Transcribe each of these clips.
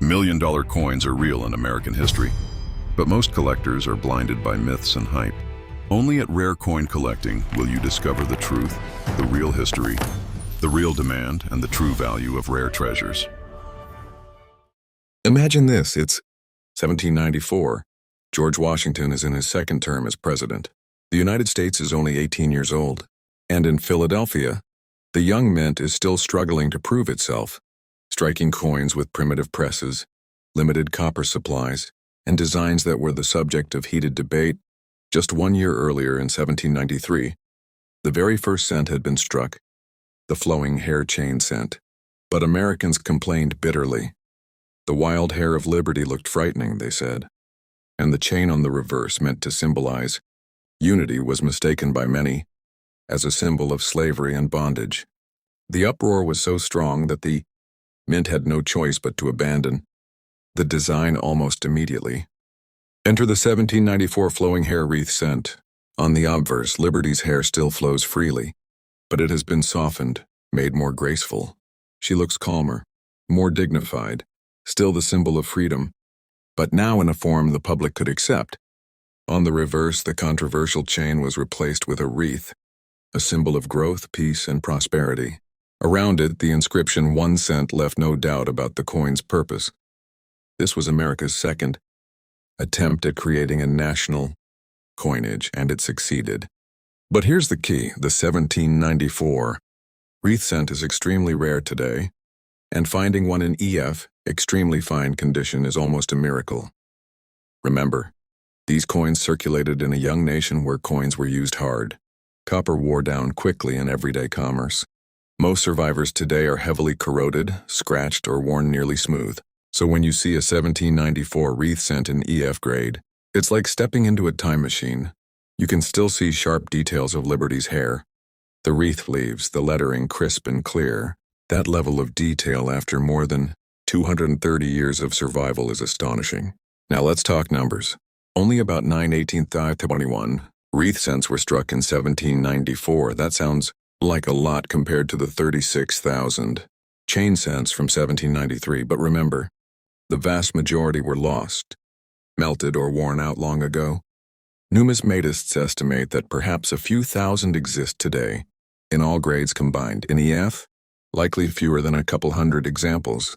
Million-dollar coins are real in American history, but most collectors are blinded by myths and hype. Only at Rare Coin Collecting will you discover the truth, the real history, the real demand, and the true value of rare treasures. Imagine this, it's 1794. George Washington is in his second term as president. The United States is only 18 years old. And in Philadelphia, the young mint is still struggling to prove itself, striking coins with primitive presses, limited copper supplies, and designs that were the subject of heated debate. Just 1 year earlier in 1793, the very first cent had been struck, the Flowing Hair Cent. But Americans complained bitterly. The wild hair of liberty looked frightening, they said, and the chain on the reverse, meant to symbolize unity, was mistaken by many as a symbol of slavery and bondage. The uproar was so strong that the mint had no choice but to abandon the design almost immediately. Enter the 1794 Flowing Hair Wreath Cent. On the obverse, Liberty's hair still flows freely, but it has been softened, made more graceful. She looks calmer, more dignified, still the symbol of freedom, but now in a form the public could accept. On the reverse, the controversial chain was replaced with a wreath, a symbol of growth, peace, and prosperity. Around it, the inscription 1 cent left no doubt about the coin's purpose. This was America's second attempt at creating a national coinage, and it succeeded. But here's the key: the 1794 wreath cent is extremely rare today, and finding one in EF, extremely fine condition, is almost a miracle. Remember, these coins circulated in a young nation where coins were used hard. Copper wore down quickly in everyday commerce. Most survivors today are heavily corroded, scratched, or worn nearly smooth. So when you see a 1794 wreath cent in EF grade, it's like stepping into a time machine. You can still see sharp details of Liberty's hair. The wreath leaves, the lettering crisp and clear. That level of detail after more than 230 years of survival is astonishing. Now let's talk numbers. Only about 9/18/21 wreath cents were struck in 1794. That sounds like a lot compared to the 36,000 chain cents from 1793, but remember, the vast majority were lost, melted, or worn out long ago. Numismatists estimate that perhaps a few thousand exist today, in all grades combined. In EF, likely fewer than a couple hundred examples.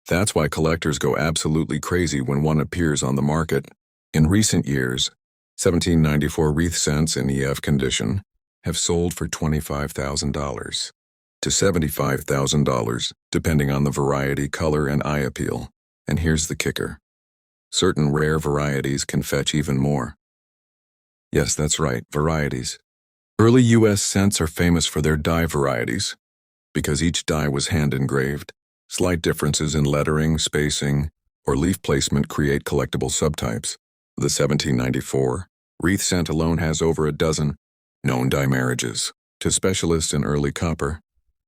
That's why collectors go absolutely crazy when one appears on the market. In recent years, 1794 wreath cents in EF condition have sold for $25,000 to $75,000, depending on the variety, color, and eye appeal. And here's the kicker: certain rare varieties can fetch even more. Yes, that's right, varieties. Early U.S. cents are famous for their die varieties, because each die was hand-engraved. Slight differences in lettering, spacing, or leaf placement create collectible subtypes. The 1794 wreath cent alone has over a dozen known die marriages. To specialists in early copper,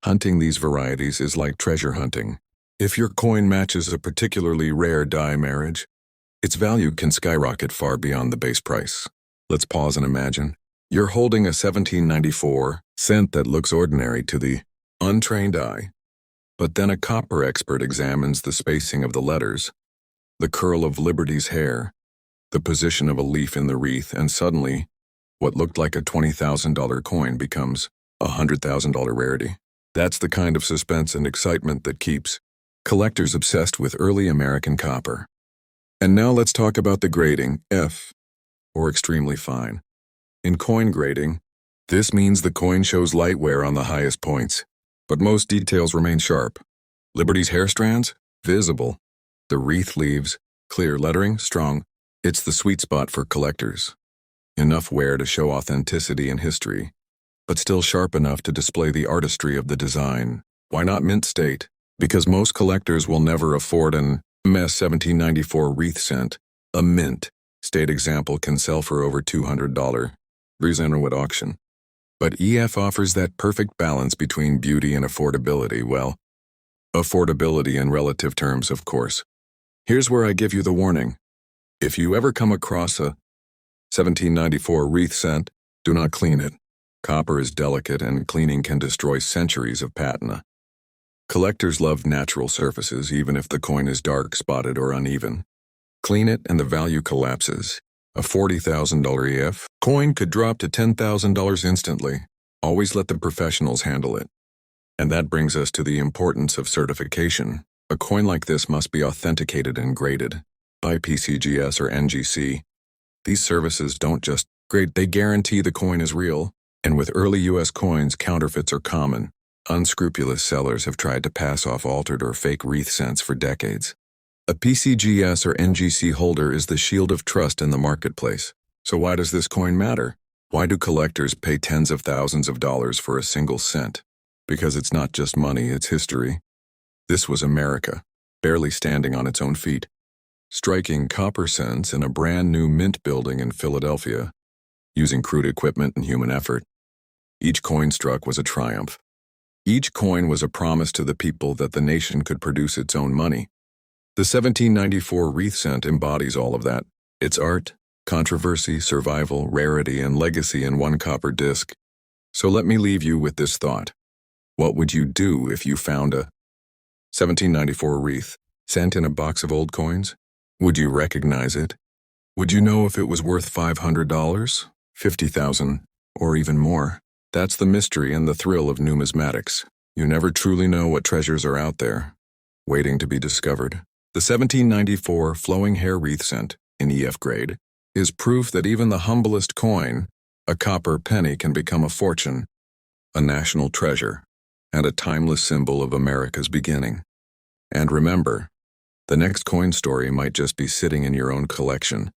hunting these varieties is like treasure hunting. If your coin matches a particularly rare die marriage, its value can skyrocket far beyond the base price. Let's pause and imagine. You're holding a 1794 cent that looks ordinary to the untrained eye, but then a copper expert examines the spacing of the letters, the curl of Liberty's hair, the position of a leaf in the wreath, and suddenly, what looked like a $20,000 coin becomes a $100,000 rarity. That's the kind of suspense and excitement that keeps collectors obsessed with early American copper. And now let's talk about the grading, F, or extremely fine. In coin grading, this means the coin shows light wear on the highest points, but most details remain sharp. Liberty's hair strands, visible. The wreath leaves, clear lettering, strong. It's the sweet spot for collectors. Enough wear to show authenticity and history, but still sharp enough to display the artistry of the design. Why not mint state? Because most collectors will never afford an MS 1794 wreath cent. A mint state example can sell for over $200 at auction. But EF offers that perfect balance between beauty and affordability. Well, affordability in relative terms, of course. Here's where I give you the warning. If you ever come across a 1794 wreath cent, do not clean it. Copper is delicate and cleaning can destroy centuries of patina. Collectors love natural surfaces even if the coin is dark, spotted, or uneven. Clean it and the value collapses. A $40,000 EF coin could drop to $10,000 instantly. Always let the professionals handle it. And that brings us to the importance of certification. A coin like this must be authenticated and graded by PCGS or NGC. These services don't just grade, they guarantee the coin is real. And with early U.S. coins, counterfeits are common. Unscrupulous sellers have tried to pass off altered or fake wreath cents for decades. A PCGS or NGC holder is the shield of trust in the marketplace. So why does this coin matter? Why do collectors pay tens of thousands of dollars for a single cent? Because it's not just money, it's history. This was America, barely standing on its own feet, striking copper cents in a brand new mint building in Philadelphia, using crude equipment and human effort. Each coin struck was a triumph. Each coin was a promise to the people that the nation could produce its own money. The 1794 wreath cent embodies all of that. It's art, controversy, survival, rarity, and legacy in one copper disc. So let me leave you with this thought. What would you do if you found a 1794 wreath cent in a box of old coins? Would you recognize it? Would you know if it was worth $500, $50,000, or even more? That's the mystery and the thrill of numismatics. You never truly know what treasures are out there, waiting to be discovered. The 1794 Flowing Hair Wreath Cent, in EF grade, is proof that even the humblest coin, a copper penny, can become a fortune, a national treasure, and a timeless symbol of America's beginning. And remember, the next coin story might just be sitting in your own collection,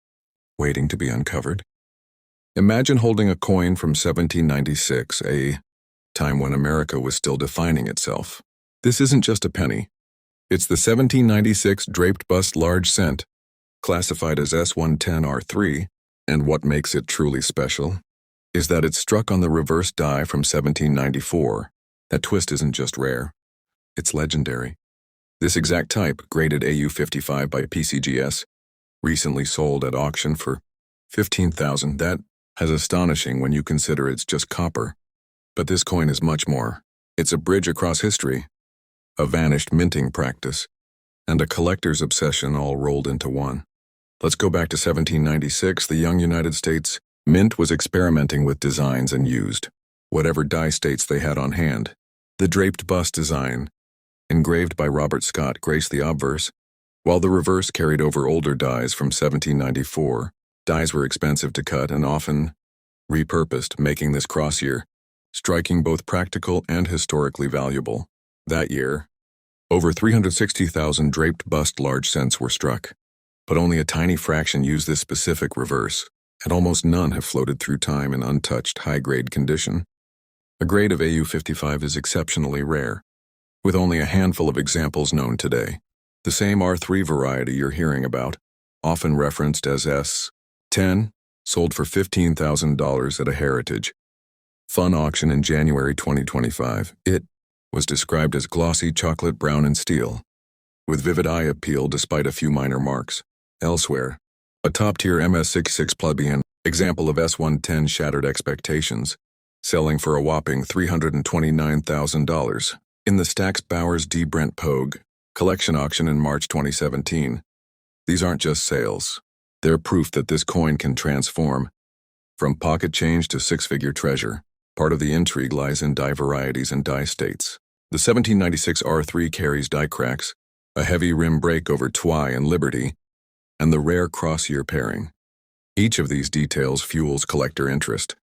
waiting to be uncovered. Imagine holding a coin from 1796, a time when America was still defining itself. This isn't just a penny. It's the 1796 Draped Bust Large Cent, classified as S110R3, and what makes it truly special is that it's struck on the reverse die from 1794. That twist isn't just rare, it's legendary. This exact type, graded AU55 by PCGS, recently sold at auction for $15,000. That is astonishing when you consider it's just copper. But this coin is much more. It's a bridge across history, a vanished minting practice, and a collector's obsession all rolled into one. Let's go back to 1796. The young United States Mint was experimenting with designs and used whatever die states they had on hand. The draped bust design, engraved by Robert Scott, graced the obverse, while the reverse carried over older dies from 1794. Dies were expensive to cut and often repurposed, making this cross-year striking both practical and historically valuable. That year, over 360,000 draped bust large cents were struck, but only a tiny fraction used this specific reverse, and almost none have floated through time in untouched, high-grade condition. A grade of AU55 is exceptionally rare, with only a handful of examples known today. The same R3 variety you're hearing about, often referenced as S10, sold for $15,000 at a Heritage Fun auction in January 2025. It was described as glossy chocolate brown and steel, with vivid eye appeal despite a few minor marks. Elsewhere, a top-tier MS66 plebeian example of S110 shattered expectations, selling for a whopping $329,000 in the Stax Bowers D. Brent Pogue collection auction in March 2017. These aren't just sales. They're proof that this coin can transform from pocket change to six-figure treasure. Part of the intrigue lies in die varieties and die states. The 1796 R3 carries die cracks, a heavy rim break over Twy and Liberty, and the rare cross-year pairing. Each of these details fuels collector interest,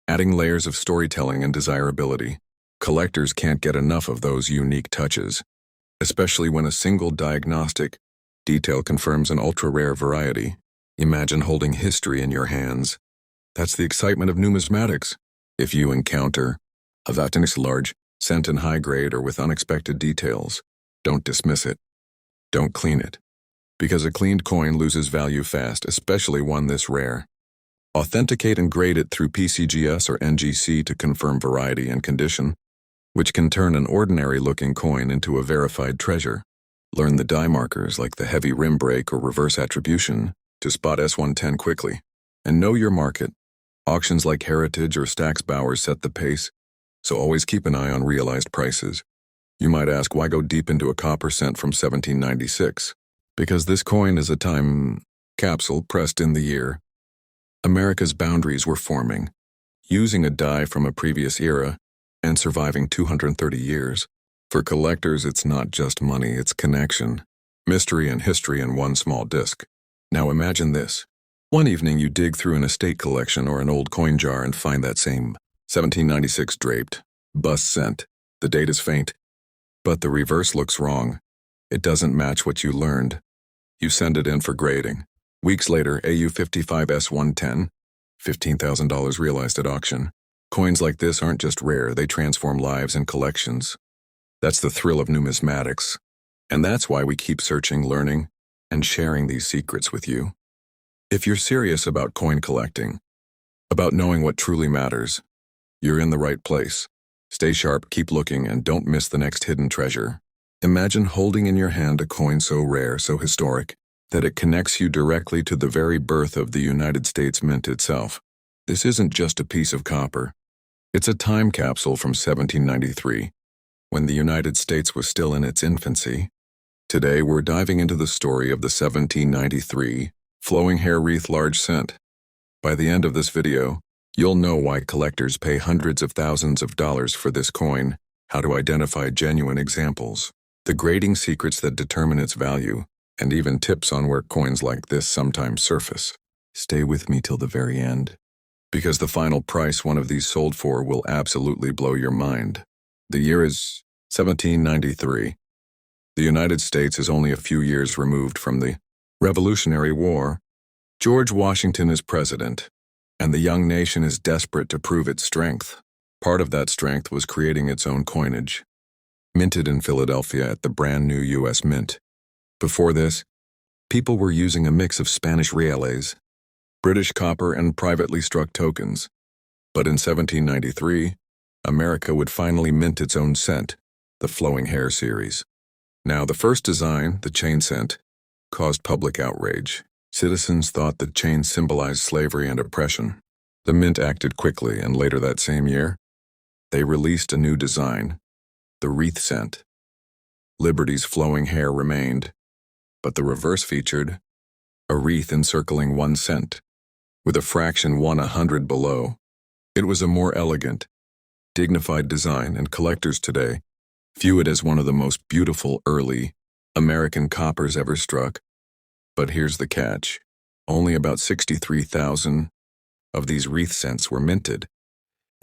adding layers of storytelling and desirability. Collectors can't get enough of those unique touches, especially when a single diagnostic detail confirms an ultra-rare variety. Imagine holding history in your hands. That's the excitement of numismatics. If you encounter a Vatinix large cent in high grade or with unexpected details, don't dismiss it. Don't clean it. Because a cleaned coin loses value fast, especially one this rare. Authenticate and grade it through PCGS or NGC to confirm variety and condition, which can turn an ordinary-looking coin into a verified treasure. Learn the die markers like the heavy rim break or reverse attribution to spot S110 quickly. And know your market. Auctions like Heritage or Stax Bowers set the pace, so always keep an eye on realized prices. You might ask, why go deep into a copper cent from 1796? Because this coin is a time capsule pressed in the year America's boundaries were forming, using a die from a previous era and surviving 230 years. For collectors, it's not just money, it's connection, mystery and history in one small disc. Now imagine this. One evening you dig through an estate collection or an old coin jar and find that same 1796 Draped Bust Cent. The date is faint, but the reverse looks wrong. It doesn't match what you learned. You send it in for grading. Weeks later, AU55S110, $15,000 realized at auction. Coins like this aren't just rare, they transform lives and collections. That's the thrill of numismatics. And that's why we keep searching, learning, and sharing these secrets with you. If you're serious about coin collecting, about knowing what truly matters, you're in the right place. Stay sharp, keep looking, and don't miss the next hidden treasure. Imagine holding in your hand a coin so rare, so historic, that it connects you directly to the very birth of the United States Mint itself. This isn't just a piece of copper. It's a time capsule from 1793, when the United States was still in its infancy. Today, we're diving into the story of the 1793 Flowing Hair Wreath Large Cent. By the end of this video, you'll know why collectors pay hundreds of thousands of dollars for this coin, how to identify genuine examples, the grading secrets that determine its value, and even tips on where coins like this sometimes surface. Stay with me till the very end, because the final price one of these sold for will absolutely blow your mind. The year is 1793. The United States is only a few years removed from the Revolutionary War. George Washington is president, and the young nation is desperate to prove its strength. Part of that strength was creating its own coinage, minted in Philadelphia at the brand new U.S. Mint. Before this, people were using a mix of Spanish reales, British copper, and privately struck tokens. But in 1793, America would finally mint its own cent, the Flowing Hair series. Now, the first design, the chain cent, caused public outrage. Citizens thought the chain symbolized slavery and oppression. The mint acted quickly, and later that same year, they released a new design, the wreath cent. Liberty's flowing hair remained, but the reverse featured a wreath encircling 1 cent, with a fraction 1/100 below. It was a more elegant, dignified design, and collectors today view it as one of the most beautiful early American coppers ever struck. But here's the catch. Only about 63,000 of these wreath cents were minted.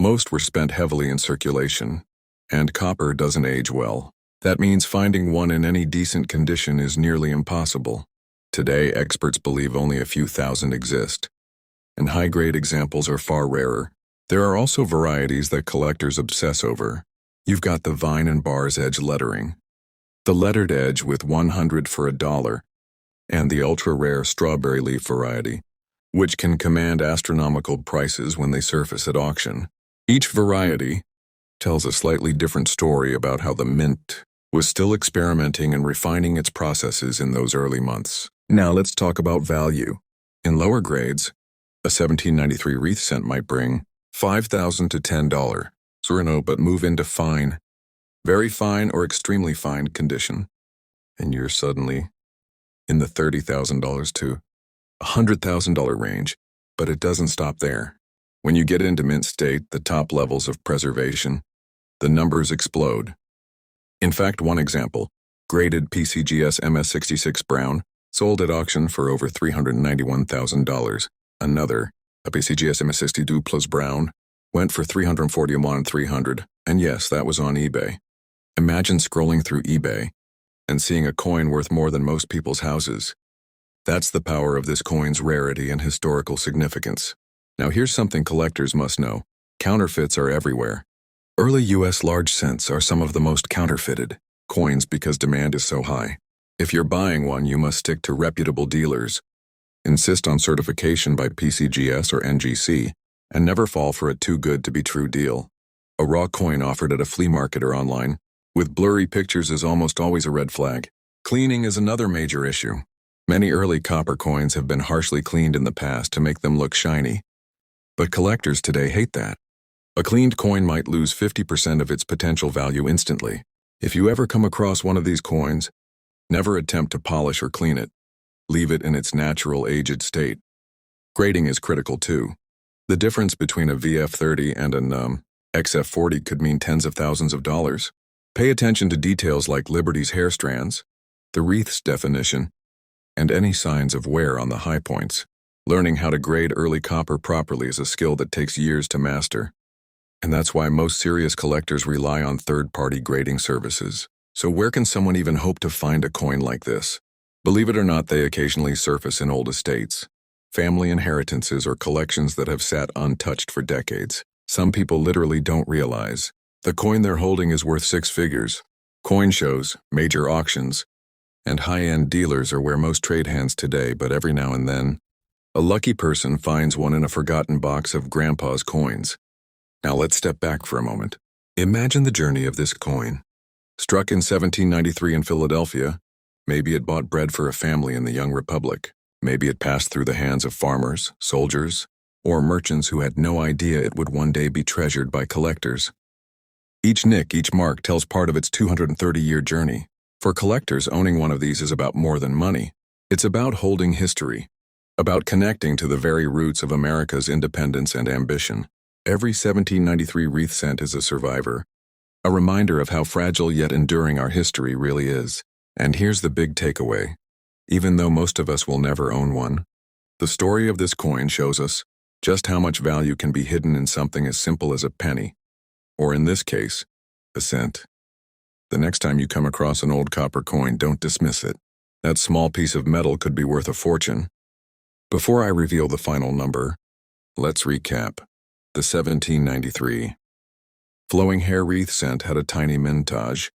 Most were spent heavily in circulation, and copper doesn't age well. That means finding one in any decent condition is nearly impossible. Today, experts believe only a few thousand exist, and high-grade examples are far rarer. There are also varieties that collectors obsess over. You've got the vine and bar's edge lettering, the lettered edge with 100 for $1, and the ultra-rare strawberry leaf variety, which can command astronomical prices when they surface at auction. Each variety tells a slightly different story about how the mint was still experimenting and refining its processes in those early months. Now let's talk about value. In lower grades, a 1793 wreath cent might bring $5,000 to $10, but move into fine, very fine or extremely fine condition, and you're suddenly in the $30,000 to $100,000 range. But it doesn't stop there. When you get into mint state, the top levels of preservation, the numbers explode. In fact, one example, graded PCGS MS66 Brown, sold at auction for over $391,000. Another, a PCGS MS62 Plus Brown, went for $341,300, and yes, that was on eBay. Imagine scrolling through eBay and seeing a coin worth more than most people's houses. That's the power of this coin's rarity and historical significance. Now here's something collectors must know. Counterfeits are everywhere. Early U.S. large cents are some of the most counterfeited coins because demand is so high. If you're buying one, you must stick to reputable dealers, insist on certification by PCGS or NGC, and never fall for a too-good-to-be-true deal. A raw coin offered at a flea market or online, with blurry pictures, is almost always a red flag. Cleaning is another major issue. Many early copper coins have been harshly cleaned in the past to make them look shiny. But collectors today hate that. A cleaned coin might lose 50% of its potential value instantly. If you ever come across one of these coins, never attempt to polish or clean it. Leave it in its natural aged state. Grading is critical too. The difference between a VF30 and an XF40 could mean tens of thousands of dollars. Pay attention to details like Liberty's hair strands, the wreath's definition, and any signs of wear on the high points. Learning how to grade early copper properly is a skill that takes years to master. And that's why most serious collectors rely on third-party grading services. So where can someone even hope to find a coin like this? Believe it or not, they occasionally surface in old estates, family inheritances, or collections that have sat untouched for decades. Some people literally don't realize the coin they're holding is worth six figures. Coin shows, major auctions, and high-end dealers are where most trade hands today, but every now and then, a lucky person finds one in a forgotten box of Grandpa's coins. Now let's step back for a moment. Imagine the journey of this coin. Struck in 1793 in Philadelphia, maybe it bought bread for a family in the young republic. Maybe it passed through the hands of farmers, soldiers, or merchants who had no idea it would one day be treasured by collectors. Each nick, each mark tells part of its 230-year journey. For collectors, owning one of these is about more than money. It's about holding history, about connecting to the very roots of America's independence and ambition. Every 1793 wreath cent is a survivor, a reminder of how fragile yet enduring our history really is. And here's the big takeaway. Even though most of us will never own one, the story of this coin shows us just how much value can be hidden in something as simple as a penny, or in this case, a cent. The next time you come across an old copper coin, don't dismiss it. That small piece of metal could be worth a fortune. Before I reveal the final number, let's recap. The 1793 Flowing Hair Wreath Cent had a tiny mintage,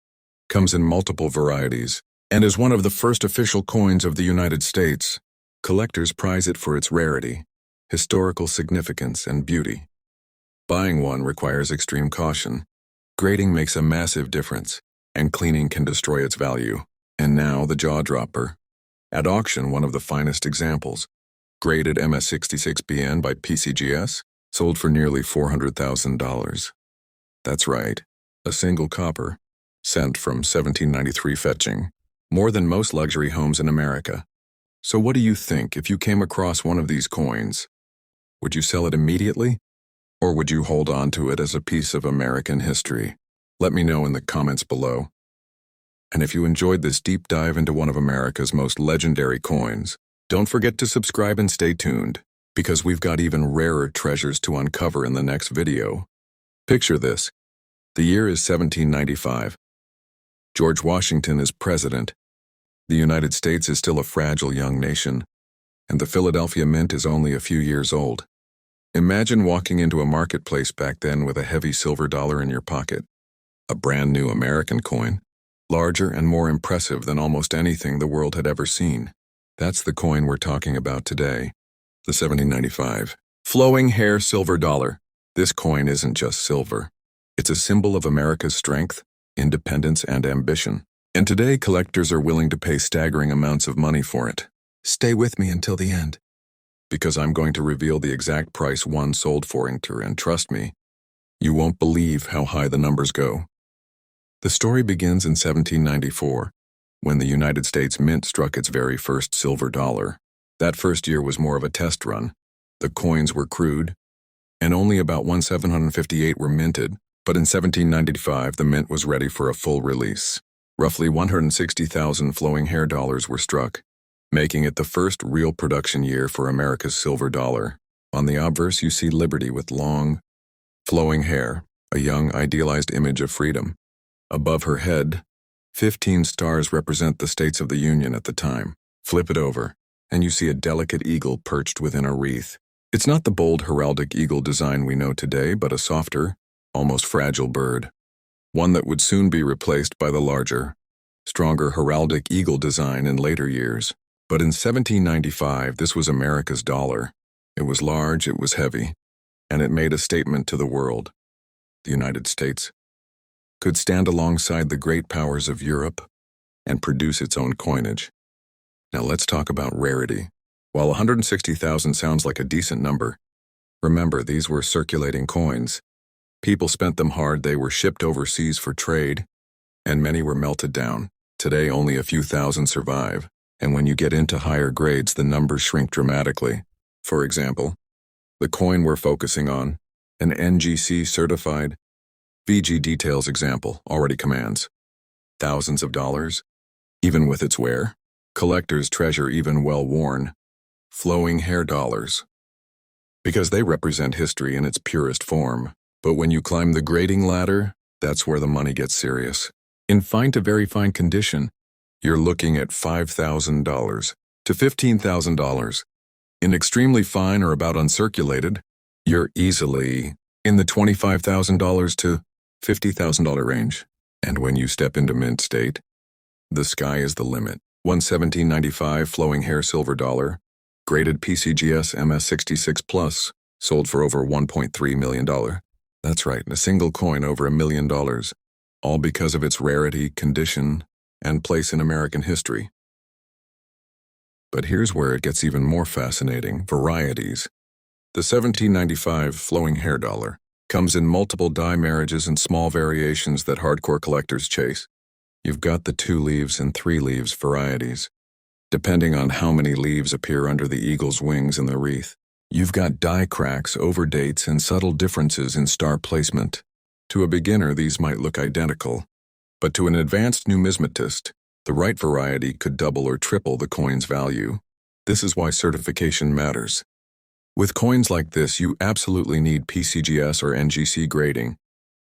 comes in multiple varieties, and is one of the first official coins of the United States. Collectors prize it for its rarity, historical significance, and beauty. Buying one requires extreme caution. Grading makes a massive difference, and cleaning can destroy its value. And now the jaw dropper. At auction, one of the finest examples. Graded MS66BN by PCGS, sold for nearly $400,000. That's right, a single copper cent from 1793 fetching, more than most luxury homes in America. So what do you think if you came across one of these coins? Would you sell it immediately? Or would you hold on to it as a piece of American history? Let me know in the comments below. And if you enjoyed this deep dive into one of America's most legendary coins, don't forget to subscribe and stay tuned, because we've got even rarer treasures to uncover in the next video. Picture this. The year is 1795. George Washington is president. The United States is still a fragile young nation, and the Philadelphia Mint is only a few years old. Imagine walking into a marketplace back then with a heavy silver dollar in your pocket. A brand new American coin, larger and more impressive than almost anything the world had ever seen. That's the coin we're talking about today, the 1795 Flowing Hair Silver Dollar. This coin isn't just silver. It's a symbol of America's strength, independence, and ambition. And today, collectors are willing to pay staggering amounts of money for it. Stay with me until the end, because I'm going to reveal the exact price one sold for, and trust me, you won't believe how high the numbers go. The story begins in 1794, when the United States Mint struck its very first silver dollar. That first year was more of a test run. The coins were crude, and only about 1,758 were minted, but in 1795 the mint was ready for a full release. Roughly 160,000 flowing hair dollars were struck, making it the first real production year for America's silver dollar. On the obverse you see Liberty with long, flowing hair, a young idealized image of freedom. Above her head, 15 stars represent the states of the Union at the time. Flip it over, and you see a delicate eagle perched within a wreath. It's not the bold heraldic eagle design we know today, but a softer, almost fragile bird. One that would soon be replaced by the larger, stronger heraldic eagle design in later years. But in 1795, this was America's dollar. It was large, it was heavy, and it made a statement to the world. The United States could stand alongside the great powers of Europe and produce its own coinage. Now let's talk about rarity. While 160,000 sounds like a decent number, remember these were circulating coins. People spent them hard, they were shipped overseas for trade, and many were melted down. Today, only a few thousand survive, and when you get into higher grades, the numbers shrink dramatically. For example, the coin we're focusing on, an NGC certified VG details example, already commands thousands of dollars, even with its wear. Collectors treasure even well-worn, flowing hair dollars, because they represent history in its purest form. But when you climb the grading ladder, that's where the money gets serious. In fine to very fine condition, you're looking at $5,000 to $15,000. In extremely fine or about uncirculated, you're easily in the $25,000 to $50,000 range. And when you step into mint state, the sky is the limit. One 1795 flowing hair silver dollar, graded PCGS MS66 Plus, sold for over $1.3 million. That's right, a single coin over $1 million, all because of its rarity, condition, and place in American history. But here's where it gets even more fascinating: varieties. The 1795 flowing hair dollar comes in multiple die marriages and small variations that hardcore collectors chase. You've got the 2 leaves and 3 leaves varieties, depending on how many leaves appear under the eagle's wings in the wreath. You've got die cracks, overdates, and subtle differences in star placement. To a beginner, these might look identical, but to an advanced numismatist, the right variety could double or triple the coin's value. This is why certification matters. With coins like this, you absolutely need PCGS or NGC grading,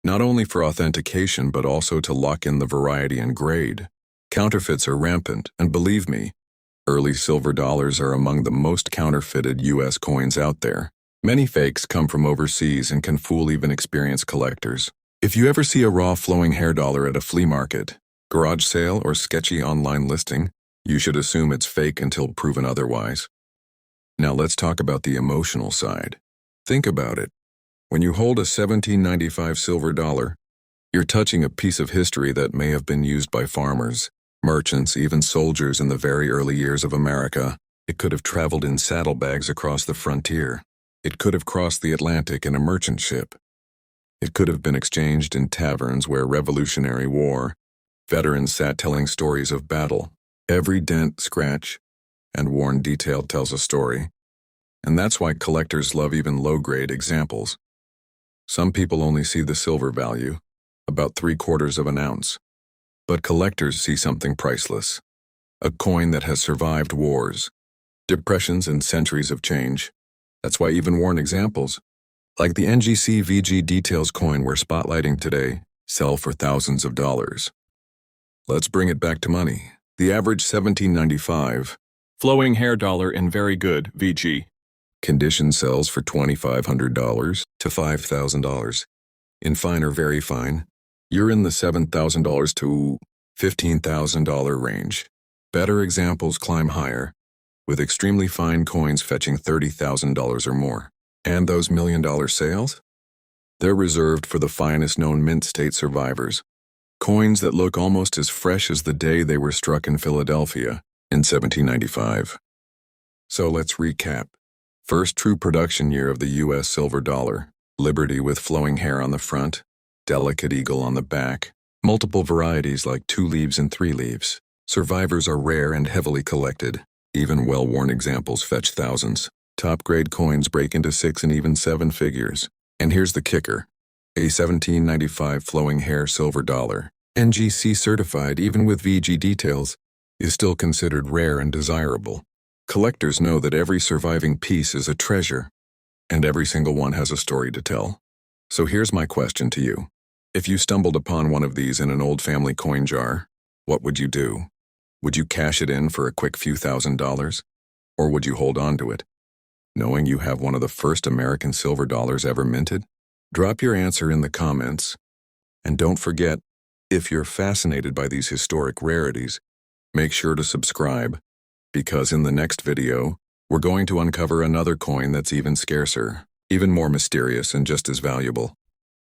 not only for authentication but also to lock in the variety and grade. Counterfeits are rampant, and believe me, early silver dollars are among the most counterfeited U.S. coins out there. Many fakes come from overseas and can fool even experienced collectors. If you ever see a raw flowing hair dollar at a flea market, garage sale, or sketchy online listing, you should assume it's fake until proven otherwise. Now let's talk about the emotional side. Think about it. When you hold a 1795 silver dollar, you're touching a piece of history that may have been used by farmers, merchants, even soldiers in the very early years of America. It could have traveled in saddlebags across the frontier. It could have crossed the Atlantic in a merchant ship. It could have been exchanged in taverns where Revolutionary War veterans sat telling stories of battle. Every dent, scratch, and worn detail tells a story. And that's why collectors love even low-grade examples. Some people only see the silver value, about 3/4 of an ounce. But collectors see something priceless. A coin that has survived wars, depressions, and centuries of change. That's why even worn examples, like the NGC VG Details coin we're spotlighting today, sell for thousands of dollars. Let's bring it back to money. The average 1795 flowing hair dollar in very good VG condition sells for $2,500 to $5,000. In fine or very fine, you're in the $7,000 to $15,000 range. Better examples climb higher, with extremely fine coins fetching $30,000 or more. And those million-dollar sales? They're reserved for the finest known mint state survivors. Coins that look almost as fresh as the day they were struck in Philadelphia in 1795. So let's recap. First true production year of the U.S. silver dollar, Liberty with flowing hair on the front, delicate eagle on the back, multiple varieties like 2 leaves and 3 leaves. Survivors are rare and heavily collected. Even well-worn examples fetch thousands. Top-grade coins break into 6 and even 7 figures. And here's the kicker. A 1795 flowing hair silver dollar, NGC certified even with VG details, is still considered rare and desirable. Collectors know that every surviving piece is a treasure, and every single one has a story to tell. So here's my question to you. If you stumbled upon one of these in an old family coin jar, what would you do? Would you cash it in for a quick few $1,000s? Or would you hold on to it, knowing you have one of the first American silver dollars ever minted? Drop your answer in the comments. And don't forget, if you're fascinated by these historic rarities, make sure to subscribe, because in the next video, we're going to uncover another coin that's even scarcer, even more mysterious, and just as valuable.